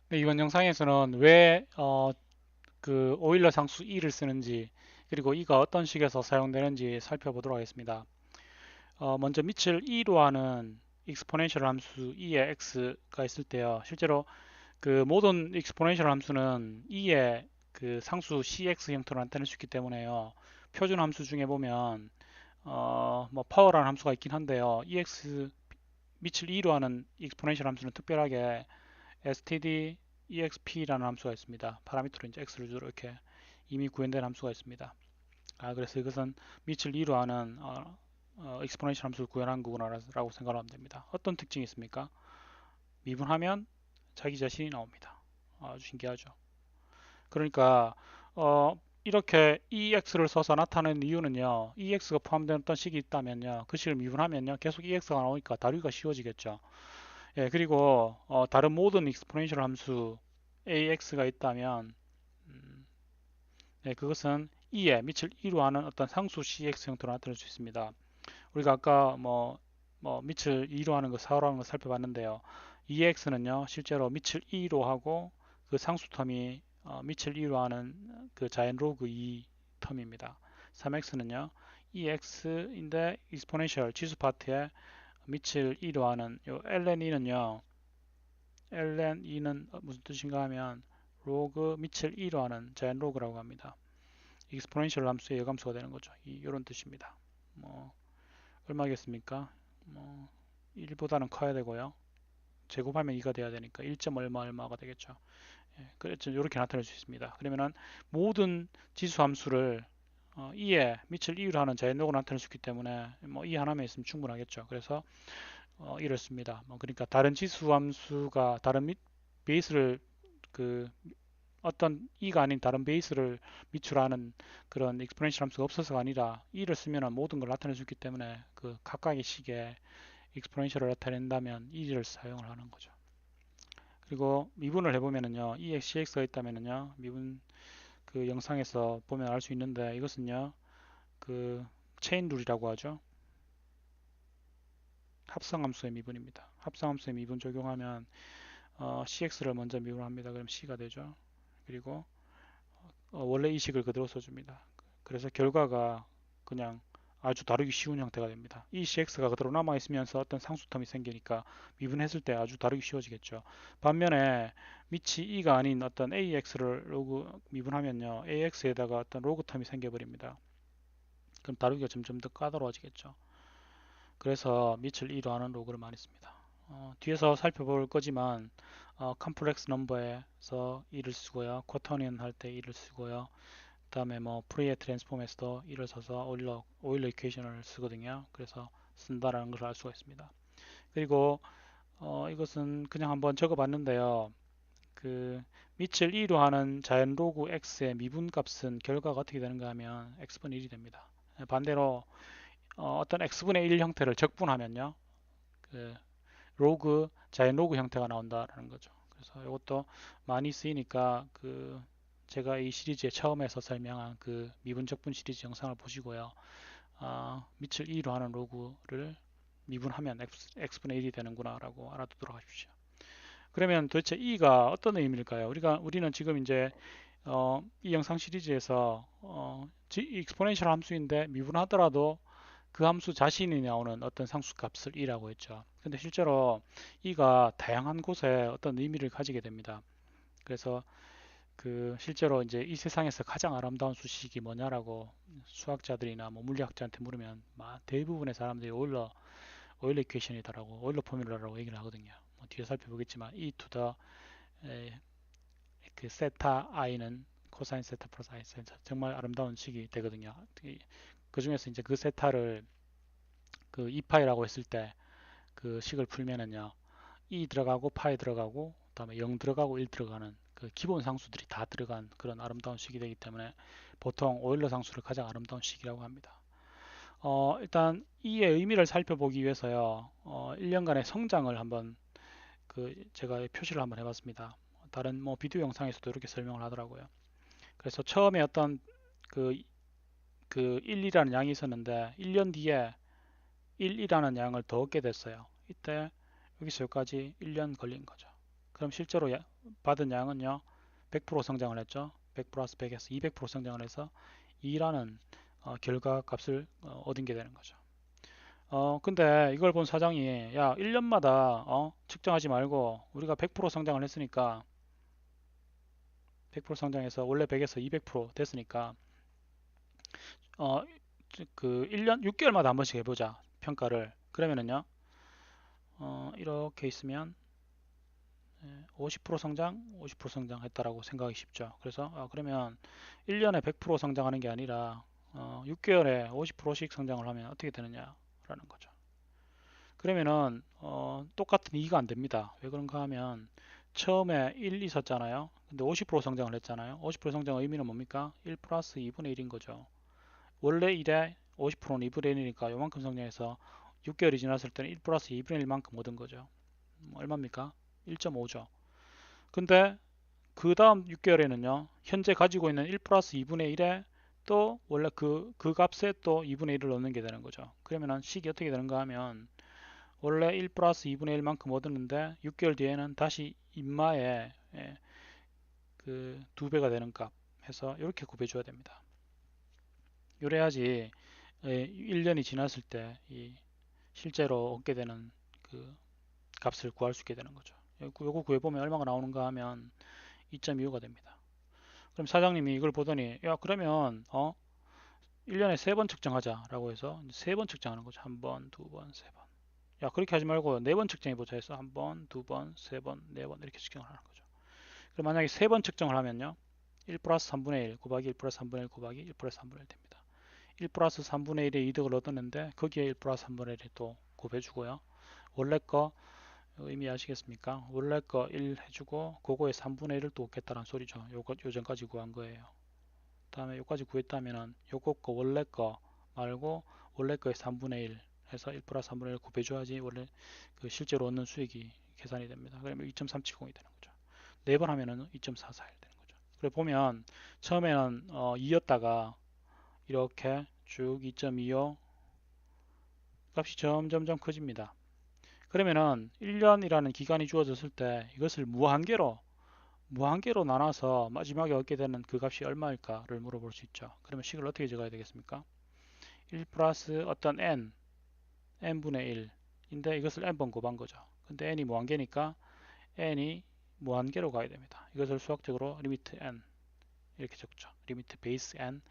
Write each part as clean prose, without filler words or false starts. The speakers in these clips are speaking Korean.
네, 이번 영상에서는 왜 그 오일러 상수 e를 쓰는지 그리고 e가 어떤 식에서 사용되는지 살펴보도록 하겠습니다. 먼저 밑을 e로 하는 익스포넨셜 함수 e의 x가 있을 때요. 실제로 그 모든 익스포넨셜 함수는 e의 그 상수 cx 형태로 나타낼 수 있기 때문에요. 표준 함수 중에 보면 뭐 파워라는 함수가 있긴 한데요. ex 밑을 e로 하는 익스포넨셜 함수는 특별하게 std exp라는 함수가 있습니다. 파라미터로 이제 x를 주로 이렇게 이미 구현된 함수가 있습니다. 그래서 이것은 밑을 2로 하는 익스포넨셜 함수를 구현한 거구나라고 생각하면 됩니다. 어떤 특징이 있습니까? 미분하면 자기 자신이 나옵니다. 아주 신기하죠. 그러니까 이렇게 ex를 써서 나타내는 이유는요. ex가 포함된 어떤 식이 있다면요. 그 식을 미분하면요. 계속 ex가 나오니까 다루기가 쉬워지겠죠. 예, 그리고 다른 모든 익스포넨셜 함수 AX가 있다면 네, 그것은 2에 밑을 2로 하는 어떤 상수 CX 형태로 나타낼 수 있습니다. 우리가 아까 뭐 밑을 2로 하는 거, 4로 하는 거 살펴봤는데요. 2x는요, 실제로 밑을 2로 하고 그 상수 텀이 밑을 2로 하는 그 자연 로그 2 텀입니다. 3x는요, 2x인데 익스포넨셜 지수 파트에 밑을 2로 하는 요 ln2는요, ln2는 무슨 뜻인가 하면 로그 밑을 2로 하는 자연 로그라고 합니다. 익스포넨셜 함수의 여감수가 되는 거죠. 이런 뜻입니다. 뭐 얼마겠습니까? 뭐 1보다는 커야 되고요. 제곱하면 2가 돼야 되니까 1. 얼마 얼마가 되겠죠. 예, 그렇죠. 이렇게 나타낼 수 있습니다. 그러면은 모든 지수 함수를 2에 밑을 2로 하는 자연 로그로 나타낼 수 있기 때문에 뭐 2 하나만 있으면 충분하겠죠. 그래서 이렇습니다. 뭐 그러니까 다른 지수 함수가 다른 베이스를 그 어떤 e가 아닌 다른 베이스를 미출하는 그런 익스포넨셜 함수가 없어서가 아니라 e를 쓰면 모든 걸 나타낼 수 있기 때문에 그 각각의 식에 익스포넨셜을 나타낸다면 e를 사용을 하는 거죠. 그리고 미분을 해보면은요, ex, cx가 있다면은요, 미분 그 영상에서 보면 알 수 있는데 이것은요, 그 체인 룰이라고 하죠. 합성함수의 미분입니다. 합성함수의 미분 적용하면 cx를 먼저 미분합니다. 그럼 c가 되죠. 그리고 원래 이 식을 그대로 써줍니다. 그래서 결과가 그냥 아주 다루기 쉬운 형태가 됩니다. 이 CX가 그대로 남아있으면서 어떤 상수텀이 생기니까 미분했을 때 아주 다루기 쉬워지겠죠. 반면에 밑이 E가 아닌 어떤 AX를 로그 미분하면요. AX에다가 어떤 로그 텀이 생겨버립니다. 그럼 다루기가 점점 더 까다로워지겠죠. 그래서 밑을 E로 하는 로그를 많이 씁니다. 뒤에서 살펴볼 거지만 컴플렉스 넘버에서 E를 쓰고요. 쿼터니언 할 때 E를 쓰고요. 그다음에 뭐 프리에 트랜스폼에서도 이를 써서 오일러 이퀘이션을 쓰거든요. 그래서 쓴다라는 것을 알 수가 있습니다. 그리고 이것은 그냥 한번 적어봤는데요. 그 밑을 2로 하는 자연 로그 x의 미분값은 결과가 어떻게 되는가 하면 x분의 1이 됩니다. 반대로 떤 x분의 1 형태를 적분하면요. 그 로그 자연 로그 형태가 나온다라는 거죠. 그래서 이것도 많이 쓰이니까 그 제가 이 시리즈의 처음에서 설명한 그 미분적분 시리즈 영상을 보시고요. 밑을 2로 하는 로그를 미분하면 x분의 1이 되는구나라고 알아두도록 하십시오. 그러면 도대체 e가 어떤 의미일까요? 우리는 지금 이제 이 영상 시리즈에서 익스포넨셜 함수인데 미분하더라도 그 함수 자신이 나오는 어떤 상수값을 e라고 했죠. 근데 실제로 e가 다양한 곳에 어떤 의미를 가지게 됩니다. 그래서 그 실제로 이제 이 세상에서 가장 아름다운 수식이 뭐냐라고 수학자들이나 뭐 물리학자한테 물으면 대부분의 사람들이 오일러 이퀘이션이다라고 오일러 포뮬러라고 얘기를 하거든요. 뭐 뒤에 살펴보겠지만 e to the 그 세타 i는 코사인 세타 플러스 i 세타 정말 아름다운 식이 되거든요. 그 중에서 이제 그 세타를 그 2파이라고 했을 때 그 식을 풀면은요. e 들어가고 파이 들어가고 그다음에 0 들어가고 1 들어가는 그 기본 상수들이 다 들어간 그런 아름다운 식이 되기 때문에 보통 오일러 상수를 가장 아름다운 식이라고 합니다. 일단 이의 의미를 살펴보기 위해서요. 1년간의 성장을 한번 그 제가 표시를 한번 해봤습니다. 다른 뭐 비디오 영상에서도 이렇게 설명을 하더라고요. 그래서 처음에 어떤 그, 그 1이라는 양이 있었는데 1년 뒤에 1이라는 양을 더 얻게 됐어요. 이때 여기서 여기까지 1년 걸린 거죠. 그럼 실제로 받은 양은요 100% 성장을 했죠. 100 플러스 100에서 200% 성장을 해서 2라는 결과 값을 얻은 게 되는 거죠. 근데 이걸 본 사장이 야 1년마다 측정하지 말고 우리가 100% 성장을 했으니까 100% 성장해서 원래 100에서 200% 됐으니까 어, 그 1년 6개월마다 한 번씩 해보자 평가를. 그러면은요 이렇게 있으면 50% 성장, 50% 성장했다라고 생각하기 쉽죠. 그래서 그러면 1년에 100% 성장하는 게 아니라 6개월에 50%씩 성장을 하면 어떻게 되느냐라는 거죠. 그러면은 똑같은 2가 안 됩니다. 왜 그런가 하면 처음에 1 있었잖아요. 근데 50% 성장을 했잖아요. 50% 성장 의미는 뭡니까? 1 플러스 2분의 1인 거죠. 원래 1에 50%는 2분의 1이니까 요만큼 성장해서 6개월이 지났을 때는 1 플러스 2분의 1만큼 얻은 거죠. 얼마입니까? 1.5죠. 근데 그 다음 6개월에는요, 현재 가지고 있는 1 플러스 2분의 1에 또 원래 그 값에 또 2분의 1을 넣는 게 되는 거죠. 그러면은 식이 어떻게 되는가 하면 원래 1 플러스 2분의 1만큼 얻었는데 6개월 뒤에는 다시 인마에 그 2배가 되는 값 해서 이렇게 곱해줘야 됩니다. 요래야지 1년이 지났을 때 실제로 얻게 되는 그 값을 구할 수 있게 되는 거죠. 요거 구해보면 얼마가 나오는가 하면 2.25가 됩니다. 그럼 사장님이 이걸 보더니 야 그러면 1년에 3번 측정하자라고 해서 3번 측정하는 거죠. 한 번, 두 번, 세 번. 야 그렇게 하지 말고 4번 측정해 보자 해서 한 번, 두 번, 세 번, 네 번 이렇게 측정을 하는 거죠. 그럼 만약에 3번 측정을 하면요. 1 플러스 3분의 1 곱하기 1 플러스 3분의 1 곱하기 1 플러스 3분의 1 됩니다. 1 플러스 3분의 1의 이득을 얻었는데 거기에 1 플러스 3분의 1이 또 곱해주고요. 원래 거 의미 아시겠습니까? 원래 거 1 해주고 그거에 3분의 1을 또 얻겠다는 소리죠. 요전까지 구한 거예요. 다음에 요까지 구했다면은 요거 거 원래 거 말고 원래 거의 3분의 1 해서 1 플러스 3분의 1 곱해줘야지 원래 그 실제로 얻는 수익이 계산이 됩니다. 그러면 2.370이 되는 거죠. 4번 하면은 2.441 되는 거죠. 그래 보면 처음에는 2였다가 이렇게 쭉 2.25 값이 점점점 커집니다. 그러면은 1년이라는 기간이 주어졌을 때 이것을 무한계로 나눠서 마지막에 얻게 되는 그 값이 얼마일까를 물어볼 수 있죠. 그러면 식을 어떻게 적어야 되겠습니까? 1 플러스 어떤 n분의 1인데 이것을 n번 곱한 거죠. 근데 n이 무한계니까 n이 무한계로 가야 됩니다. 이것을 수학적으로 리미트 n 이렇게 적죠. 리미트 베이스 n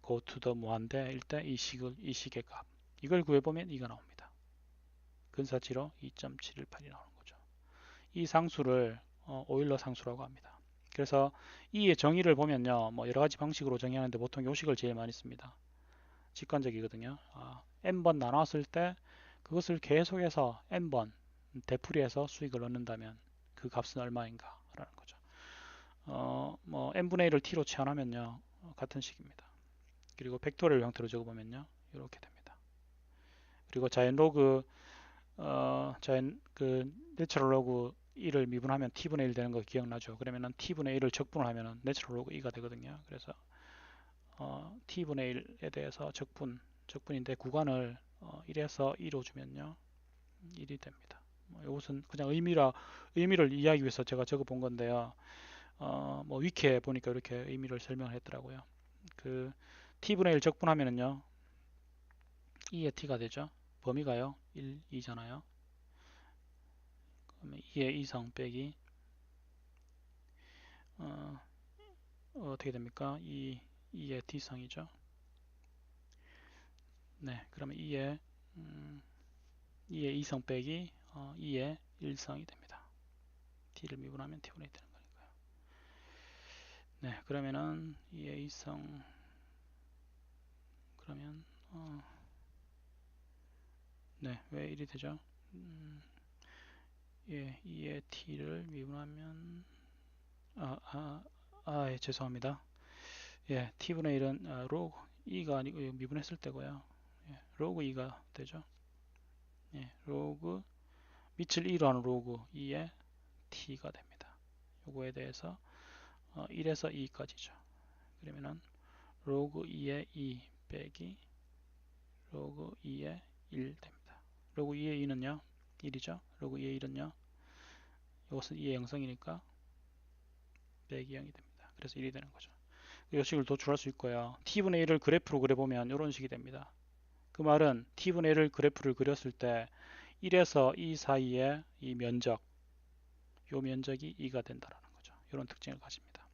go to the 무한대일 때 이 식의 값 이걸 구해보면 이가 나옵니다. 근사치로 2.718이 나오는 거죠. 이 상수를 오일러 상수라고 합니다. 그래서 이의 정의를 보면요, 뭐 여러 가지 방식으로 정의하는데 보통 요식을 제일 많이 씁니다. 직관적이거든요. n번 나눴을 때 그것을 계속해서 n번 되풀이해서 수익을 얻는다면 그 값은 얼마인가 라는 거죠. 뭐 n분의 1을 t로 치환하면요 같은 식입니다. 그리고 팩토리얼 형태로 적어보면요 이렇게 됩니다. 그리고 자연 로그 자연 그 내추럴 로그 1을 미분하면 t분의 1 되는 거 기억나죠? 그러면은 t분의 1을 적분을 하면은 내추럴 로그 2가 되거든요. 그래서 t분의 1에 대해서 적분인데 구간을 1에서 2로 주면요 1이 됩니다. 이것은 그냥 의미를 이해하기 위해서 제가 적어 본 건데요. 뭐 위키에 보니까 이렇게 의미를 설명을 했더라고요. 그 t분의 1 적분하면은요 2의 t가 되죠. 범위가요 1, 2잖아요. 그러면 2의 2성 빼기 어떻게 됩니까? 2의 t성이죠. 네, 그러면 2의 2성 빼기 2의 1성이 됩니다. t를 미분하면 t분의 1 되는 거니까요. 네, 그러면은 2의 2성 그러면 네, 왜 1이 되죠? 예, 2의 t를 미분하면 예, 죄송합니다. 예, t분의 1은 로그 2가 아니고 미분했을 때고요. 예, 로그 2가 되죠. 예, 로그 밑을 2로 하는 로그 2의 t가 됩니다. 요거에 대해서 1에서 2까지죠. 그러면은 로그 2의 2 빼기 로그 2의 1 됩니다. 로그 2의 2는요 1이죠. 로그 2의 1은요 이것은 2의 영성이니까 빼기 0이 됩니다. 그래서 1이 되는 거죠. 이 식을 도출할 수 있고요. t분의 1을 그래프로 그려보면 이런 식이 됩니다. 그 말은 t분의 1을 그래프를 그렸을 때 1에서 2 사이의 이 면적, 이 면적이 2가 된다는 거죠. 이런 특징을 가집니다.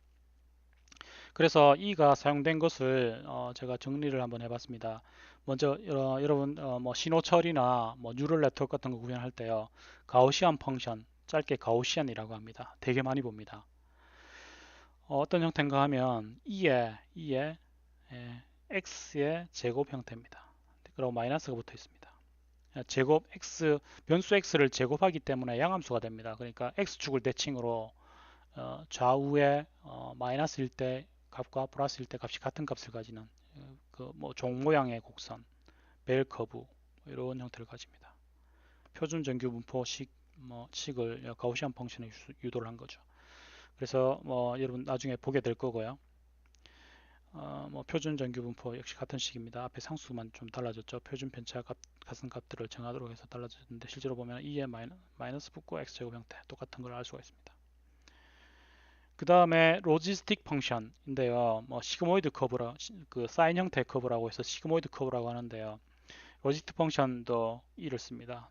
그래서 2가 사용된 것을 제가 정리를 한번 해봤습니다. 먼저 여러분 뭐 신호 처리나 뭐 뉴럴 네트워크 같은 거 구현할 때요. 가우시안 펑션, 짧게 가우시안이라고 합니다. 되게 많이 봅니다. 어떤 형태인가 하면 2의 x의 제곱 형태입니다. 그리고 마이너스가 붙어 있습니다. 제곱 x, 변수 x를 제곱하기 때문에 양함수가 됩니다. 그러니까 x축을 대칭으로 좌우에 마이너스일 때 값과 플러스일 때 값이 같은 값을 가지는 그 뭐 종 모양의 곡선, 벨 커브 이런 형태를 가집니다. 표준 정규 분포식 식을 가우시안 펑션에 유도를 한 거죠. 그래서 뭐 여러분 나중에 보게 될 거고요. 뭐 표준 정규 분포 역시 같은 식입니다. 앞에 상수만 좀 달라졌죠. 표준 편차 같은 값들을 정하도록 해서 달라졌는데 실제로 보면 2의 마이너스 붙고 x제곱 형태 똑같은 걸 알 수가 있습니다. 그 다음에 로지스틱 펑션인데요. 뭐 시그모이드 커브라 그 사인 형태 커브라고 해서 시그모이드 커브라고 하는데요. 로지스틱 펑션도 2를 씁니다.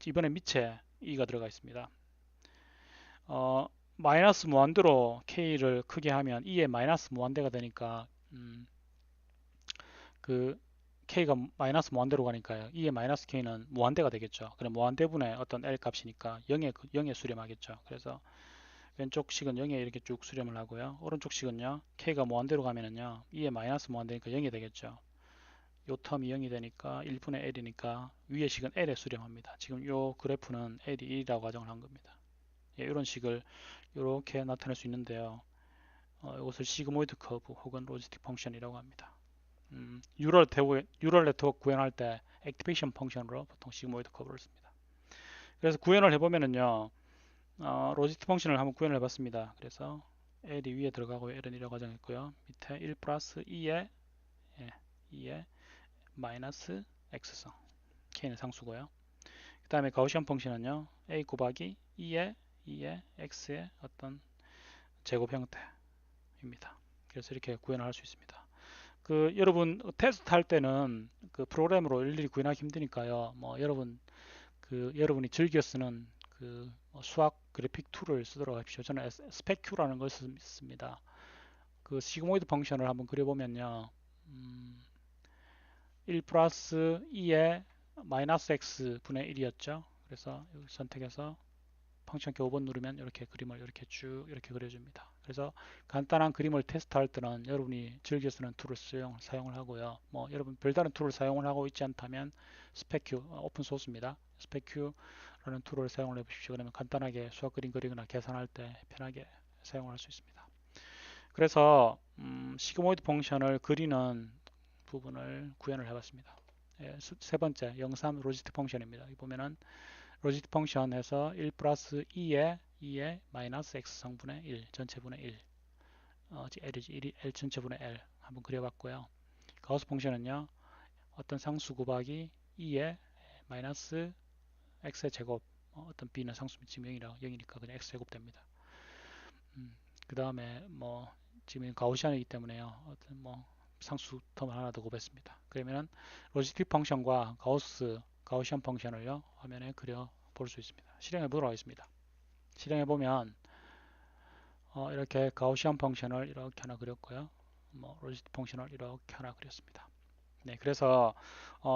이번에 밑에 2가 들어가 있습니다. 마이너스 무한대로 k를 크게 하면 2의 마이너스 무한대가 되니까 그 k가 마이너스 무한대로 가니까요. 2의 마이너스 k는 무한대가 되겠죠. 그럼 무한대분의 어떤 l 값이니까 0에 수렴하겠죠. 그래서 왼쪽 식은 0에 이렇게 쭉 수렴을 하고요. 오른쪽 식은요. k가 무한대로 가면은요. 2의 마이너스 무한대니까 0이 되겠죠. 요 텀이 0이 되니까 1분의 l이니까 위의 식은 l에 수렴합니다. 지금 요 그래프는 l이 1이라고 가정을 한 겁니다. 예, 이런 식을 이렇게 나타낼 수 있는데요. 이것을 시그모이드 커브 혹은 로지스틱 펑션이라고 합니다. 뉴럴 네트워크 구현할 때 액티베이션 펑션으로 보통 시그모이드 커브를 씁니다. 그래서 구현을 해보면은요, 로지스틱 펑션을 한번 구현을 해봤습니다. 그래서 L이 위에 들어가고 L은 1이라고 가정했고요. 밑에 1 플러스 2의 마이너스 X성, K는 상수고요. 그 다음에 가우시안 펑션은요, A 곱하기 2의 X의 어떤 제곱 형태입니다. 그래서 이렇게 구현을 할 수 있습니다. 그 여러분 테스트 할 때는 그 프로그램으로 일일이 구현하기 힘드니까요. 뭐 여러분이 즐겨 쓰는 그 수학 그래픽 툴을 쓰도록 하십시오. 저는 스펙큐라는 걸 씁니다. 그 시그모이드 펑션을 한번 그려보면요. 1 플러스 2의 마이너스 x 분의 1이었죠. 그래서 여기 선택해서 펑션 키 5번 누르면 이렇게 그림을 이렇게 쭉 이렇게 그려줍니다. 그래서 간단한 그림을 테스트할 때는 여러분이 즐겨 쓰는 툴을 사용을 하고요. 뭐 여러분 별다른 툴을 사용을 하고 있지 않다면 스펙큐 오픈 소스입니다. 스펙큐라는 툴을 사용을 해보십시오. 그러면 간단하게 수학 그림 그리거나 계산할 때 편하게 사용을 할 수 있습니다. 그래서 시그모이드 펑션을 그리는 부분을 구현을 해봤습니다. 예, 세 번째 03 로지스틱 펑션입니다. 여기 보면은 로지스틱 펑션에서 1 플러스 2의 마이너스 x 성분의 1 전체분의 1 L이지 L 전체분의 L 한번 그려봤고요. 가우스 펑션은요 어떤 상수 곱하기 2의 마이너스 x의 제곱 어떤 b는 상수 지금 0이니까 그냥 x 제곱 됩니다. 그 다음에 뭐 지금 가우시안이기 때문에요 어떤 뭐 상수 텀을 하나 더 곱했습니다. 그러면은 로지스틱 펑션과 가우시안 펑션을요 화면에 그려 볼 수 있습니다. 실행해 보도록 하겠습니다. 실행해 보면 이렇게 가우시안 펑션을 이렇게 하나 그렸고요. 뭐 로지스틱 펑션을 이렇게 하나 그렸습니다. 네, 그래서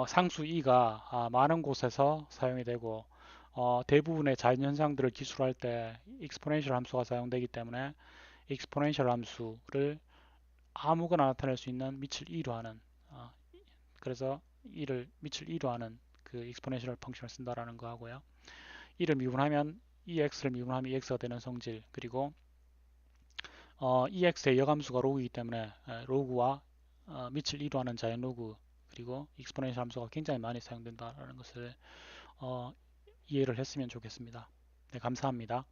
상수 2가 많은 곳에서 사용이 되고 대부분의 자연현상들을 기술할 때 익스포넨셜 함수가 사용되기 때문에 익스포넨셜 함수를 아무거나 나타낼 수 있는 밑을 2로 하는 그래서 2를 밑을 2로 하는 그 익스포넨셜 펑션을 쓴다라는 거 하고요. 2를 미분하면 2x를 미분하면 2x가 되는 성질 그리고 ex의 여함수가 로그이기 때문에 로그와 밑을 2로 하는 자연 로그 그리고 익스포넨셜 함수가 굉장히 많이 사용된다는 것을 이해를 했으면 좋겠습니다. 네, 감사합니다.